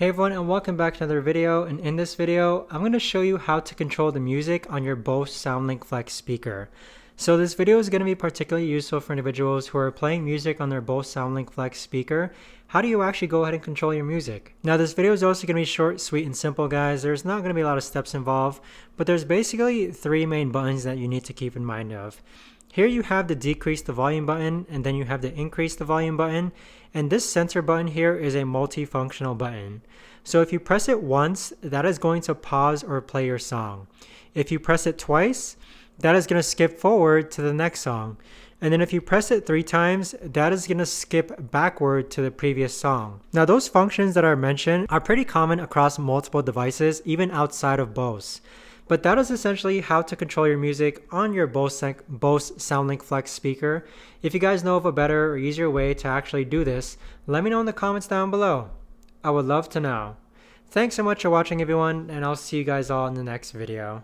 Hey everyone, and welcome back to another video. And in this video, I'm going to show you how to control the music on your Bose SoundLink Flex speaker. So this video is going to be particularly useful for individuals who are playing music on their Bose SoundLink Flex speaker. How do you actually go ahead and control your music? Now this video is also going to be short, sweet, and simple, guys. There's not going to be a lot of steps involved, but there's basically three main buttons that you need to keep in mind of. Here you have the decrease the volume button, and then you have the increase the volume button, and this center button here is a multifunctional button. So if you press it once, that is going to pause or play your song. If you press it twice, that is going to skip forward to the next song. And then if you press it 3 times, that is going to skip backward to the previous song. Now those functions that are mentioned are pretty common across multiple devices, even outside of Bose. But that is essentially how to control your music on your Bose SoundLink Flex speaker. If you guys know of a better or easier way to actually do this, let me know in the comments down below. I would love to know. Thanks so much for watching, everyone, and I'll see you guys all in the next video.